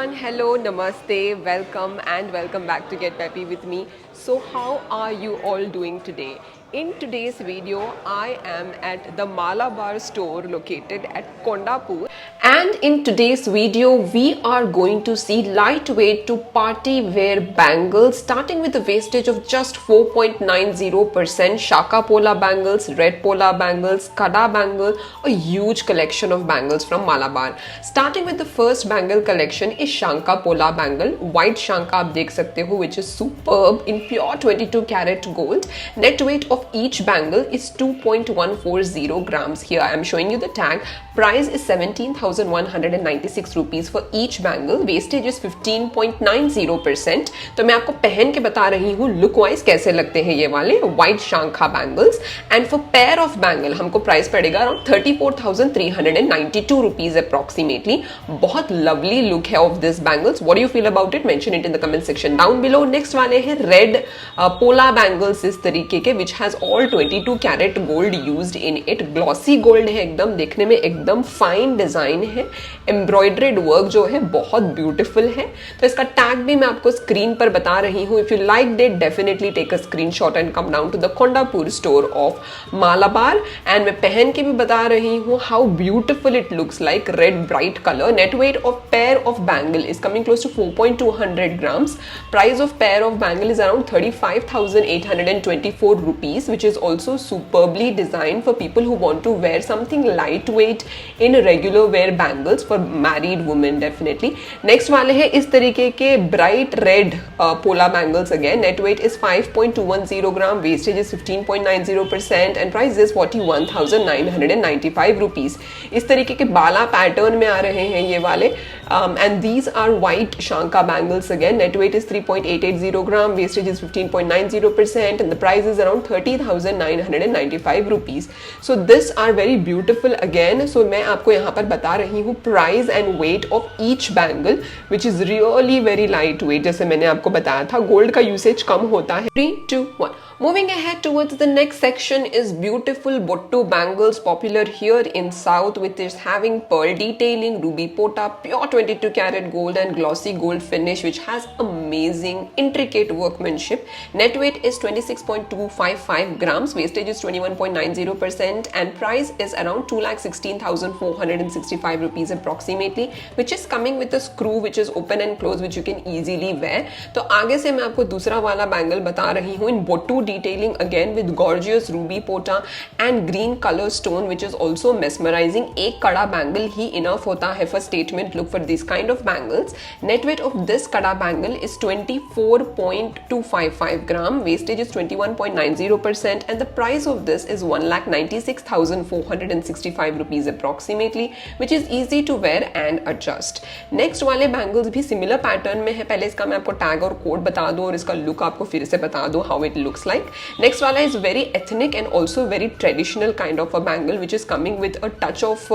everyone, hello, namaste, welcome back to Get Peppy with me. So how are you all doing today? In today's video, I am at the Malabar store located at Kondapur, and in today's video we are going to see lightweight to party wear bangles starting with a wastage of just 4.90%, Shaka Pola bangles, Red Pola bangles, Kada bangle, a huge collection of bangles from Malabar. Starting with the first bangle collection is Shanka Pola bangle, white Shanka आप देख सकते हो, which is superb in pure 22 karat gold. Net weight of each bangle is 2.140 grams. Here I am showing you the tag. Price is 17,196 rupees for each bangle. Wastage is 15.90%. तो मैं आपको पहन के बता रही हूँ लुक वाइज कैसे लगते हैं ये वाले white Shankha bangles. And for pair of bangle हमको प्राइस पड़ेगा around 34,392 rupees approximately. बहुत lovely look है of this bangles. What do you feel about it? Mention it in the comment section down below. Next वाले हैं red pola bangles इस तरीके के which has all 22 karat gold used in it. Glossy gold है एकदम, देखने में एकदम fine design है. Embroidered work जो है बहुत beautiful है. तो इसका tag भी मैं आपको screen पर बता रही हूँ. If you liked it, definitely take a screenshot and come down to the Kondapur store of Malabar. And मैं पहन के भी बता रही हूँ how beautiful it looks like. Red bright color. Net weight of pair of bangle is coming close to 4.200 grams. Price of pair of bangle is around 35,824 rupees, which is also superbly designed for people who want to wear something lightweight in regular wear bangles for married women definitely. Next वाले हैं इस तरीके के bright red pola bangles again. Net weight is 5.210 gram, wastage is 15.90% and price is 41,995 rupees. इस तरीके के बाला pattern में आ रहे हैं ये वाले and these are white Shanka bangles again. Net weight is 3.880 gram, wastage is 15.90% and the price is around 30,995 rupees. So this are very beautiful again. So मैं आपको यहाँ पर बता रही हूँ price and weight of each bangle which is really very lightweight. जैसे मैंने आपको बताया था gold का usage कम होता है. 3, 2, 1. Moving ahead towards the next section is beautiful Bottu bangles popular here in South, which is having pearl detailing, ruby pota, pure 22 karat gold and glossy gold finish which has amazing intricate workmanship. Net weight is 26.255 grams, wastage is 21.90% and price is around 2,16,465 rupees approximately, which is coming with a screw which is open and closed which you can easily wear. तो आगे से मैं आपको दूसरा वाला bangle बता रही हूँ in Bottu detailing again with gorgeous ruby pota and green color stone which is also mesmerizing. एक कड़ा बैंगल ही enough होता है for statement look for this kind of bangles. Net weight of this kada bangle is 24.255 gram, wastage is 21.90% and the price of this is 1,96,465 rupees approximately, which is easy to wear and adjust. Next वाले bangles भी similar pattern में है. पहले इसका मैं आपको tag और code बता दूँ और इसका look आपको फिर से बता दूँ how it looks like. Next wala is very ethnic and also very traditional kind of a bangle which is coming with a touch of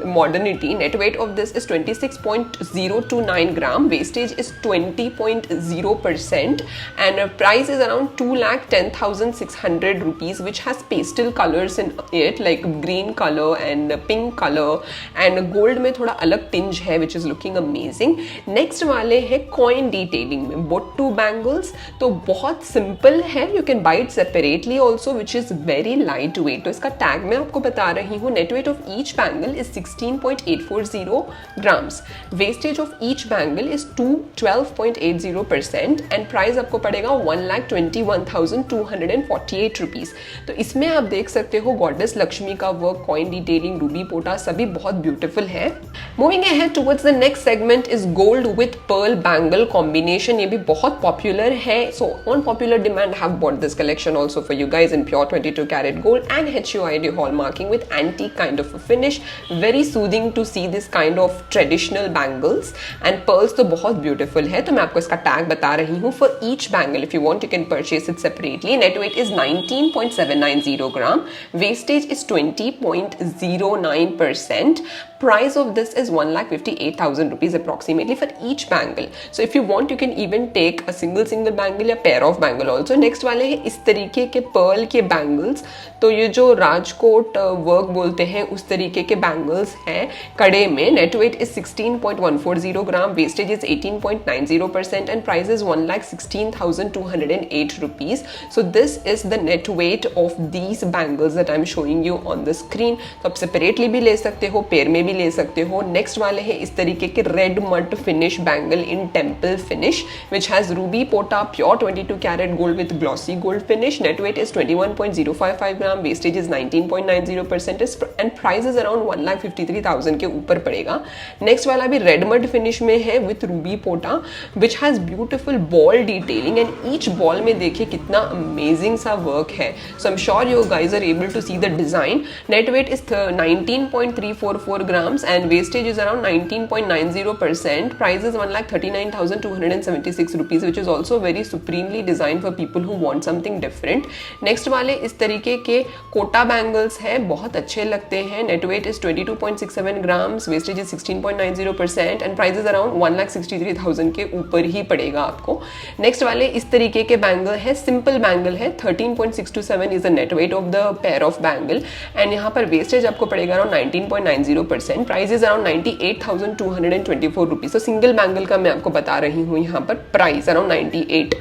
modernity. Net weight of this is 26.029 gram, wastage is 20.0% and price is around 2,10,600 rupees, which has pastel colors in it like green color and pink color and gold में थोड़ा अलग tinge है which is looking amazing. Next वाले है coin detailing में Bottu bangles. तो बहुत simple है. You can buy it separately also which is very lightweight. तो इसका tag मैं आपको बता रही हूँ. Net weight of each bangle is 16.840 grams. Wastage of each bangle is 12.80% and price आपको पड़ेगा 1,21,248 rupees. तो इसमें आप देख सकते हो गॉडेस लक्ष्मी का वर्क, कॉइन डिटेलिंग, रूबी पोटा सभी बहुत ब्यूटीफुल है. Moving ahead towards the next segment is gold with pearl bangle combination. ये भी बहुत popular है. So on popular demand have bought this collection also for you guys in pure 22 karat gold and HUID hallmarking with antique kind of a finish. Very soothing to see this kind of traditional bangles and pearls तो बहुत beautiful है. तो मैं आपको इसका tag बता रही हूँ. For each bangle if you want you can purchase it separately. Net weight is 19.790 gram, wastage is 20.09%, Price of this is 1,58,000 rupees approximately for each bangle. So if you want, you can even take a single bangle या pair of bangle also. Next वाले हैं इस तरीके के pearl के bangles. तो ये जो राजकोट वर्क बोलते हैं उस तरीके के बैंगल्स हैं कड़े में. Net weight is 16.140 gram, wastage is 18.90% and price is 1,16,208 rupees. So this is the net weight of these bangles that I am showing you on the screen. तो आप सेपरेटली भी ले सकते हो, पेयर में भी ले सकते हो. नेक्स्ट वाले हैं इस तरीके के red matte finish bangle in temple finish which has ruby पोटा pure 22 carat gold with glossy gold finish. Net weight is 21.055 gram, wastage is 19.90% and price is around 1,53,000 के ऊपर पड़ेगा. नेक्स्ट वाला भी रेड मड फिनिश में है with ruby पोटा which has beautiful ball detailing and each ball में देखिए कितना अमेजिंग सा वर्क है. So I am sure you guys are able to see the design. Net weight is 19.344 grams and wastage is around 19.90%. Price is 1,39,276 rupees, which is also very supremely designed for people who want something different. Next वाले इस तरीके के Kota bangles है, बहुत अच्छे लगते हैं. Net weight is 22.67 grams, wastage is 16.90% and price is around 1,63,000 के ऊपर ही पड़ेगा आपको. नेक्स्ट वाले इस तरीके के बैंगल है, सिंपल बैंगल है. 13.627 is the net weight of the pair of bangle and यहाँ पर वेस्टेज आपको पड़ेगा around 19.90%. Price is around 98,224 rupees. तो सिंगल बैंगल का मैं आपको बता रही हूँ यहाँ पर प्राइस अराउंड 98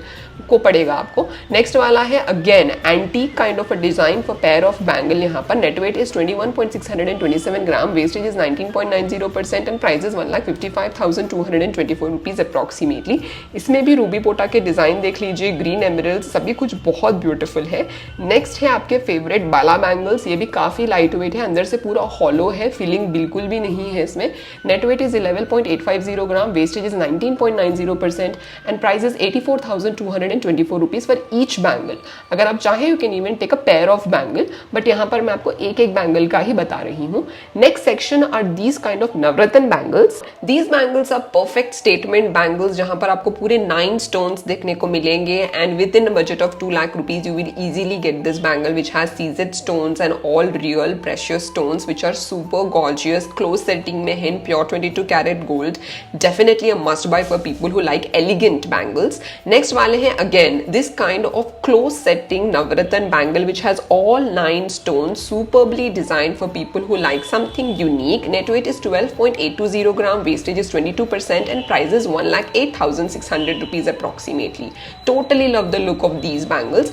को पड़ेगा आपको. नेक्स्ट वाला है again antique kind of a design for pair of bangle. यहाँ पर net weight is 21.627 gram, wastage is 19.90% and price is 1,55,224 rupees approximately. इसमें भी रूबी पोटा के डिजाइन देख लीजिए, ग्रीन एमरल्ड, सभी कुछ बहुत ब्यूटीफुल है. नेक्स्ट है आपके फेवरेट बाला बैंगल्स. ये भी काफी लाइट वेट है, अंदर से पूरा हॉलो है, फीलिंग बिल्कुल भी नहीं है इसमें. Net weight is 11.850 gram, wastage is 19.90% and price is 84,224 rupees for each bangle. अगर आप चाहें you can even take a pair of bangle, but यहाँ पर मैं आपको एक एक बैंगल का ही बता रही हूँ. Next section are these kind of navratna bangles. These bangles are perfect statement bangles जहाँ पर आपको पूरे 9 स्टोन्स देखने को मिलेंगे and with in budget of 2 lakh rupees you will easily get this bangle which has CZ stones and all real precious stones which are super gorgeous. Close setting में है, pure 22 carat gold. Definitely a must buy for people who like elegant bangles. Next वाले हैं again this kind of close setting Navratna bangle which has all 9 stones, superbly designed for people who like something unique. Net weight is 12.820 gram, wastage is 22% and price is 1,08,600 rupees approximately. Totally love the look of these bangles.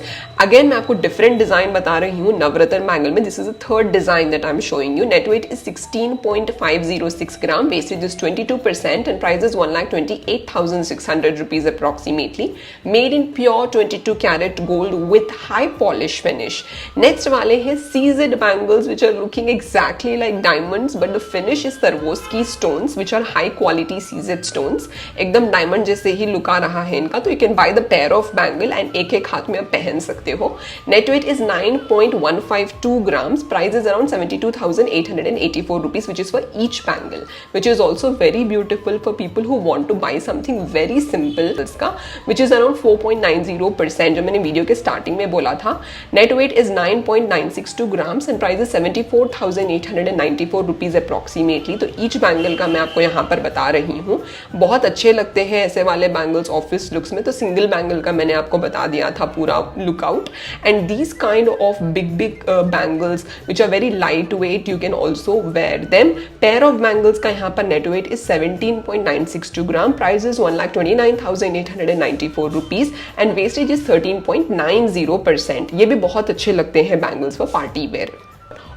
Again मैं आपको different design बता रही हूँ Navratna bangle में. This is the third design that I'm showing you. Net weight is 16.506 gram, wastage is 22% and price is 1,28,600 rupees approximately. Made in pure 22 carat gold with high polish finish. Next वाले हैं seized bangles which are looking exactly like diamonds but the finish is Swarovski stones which are high quality seized stones. एकदम diamond जैसे ही look आ रहा है इनका. तो you can buy the pair of bangle and एक एक हाथ में आप पहन सकते हो. Net weight is 9.152 grams. Price is around 72,884 rupees which is for each bangle, which is also very beautiful for people who want to buy something very simple इसका, which is around 4.90% जो मैंने वीडियो के starting में बोला था. Net weight is 9.962 grams and price is 74,894 rupees approximately. तो each bangle का मैं आपको यहाँ पर बता रही हूँ. बहुत अच्छे लगते हैं ऐसे वाले बैंगल्स ऑफिस लुक्स में. तो सिंगल बैंगल का मैंने आपको बता दिया था पूरा lookout. And these kind of big bangles which are very light weight, you can also wear them. Pair of bangles का यहाँ पर net weight is 17.962 gram, price is 1,29,894 rupees and wastage is 13.90%. ये भी बहुत अच्छे लगते हैं bangles for party wear.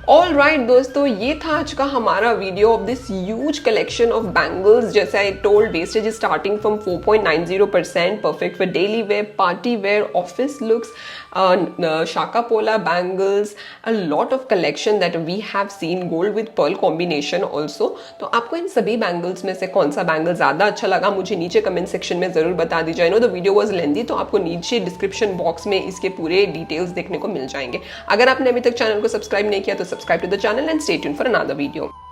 All right दोस्तों, ये था आज का हमारा video of this huge collection of bangles. जैसे I told, wastage is starting from 4.90%, perfect for daily wear, party wear, office looks, Shaka Pola bangles, a lot of collection that we have seen, gold with pearl combination also. तो आपको इन सभी bangles में से कौन सा bangle ज़्यादा अच्छा लगा मुझे नीचे कमेंट सेक्शन में ज़रूर बता दीजिए. I know the video was lengthy, तो आपको नीचे डिस्क्रिप्शन बॉक्स में इसके पूरे डिटेल्स देखने को मिल जाएंगे. अगर आपने अभी तक चैनल को सब्सक्राइब नहीं किया तो subscribe to the channel and stay tuned for another video.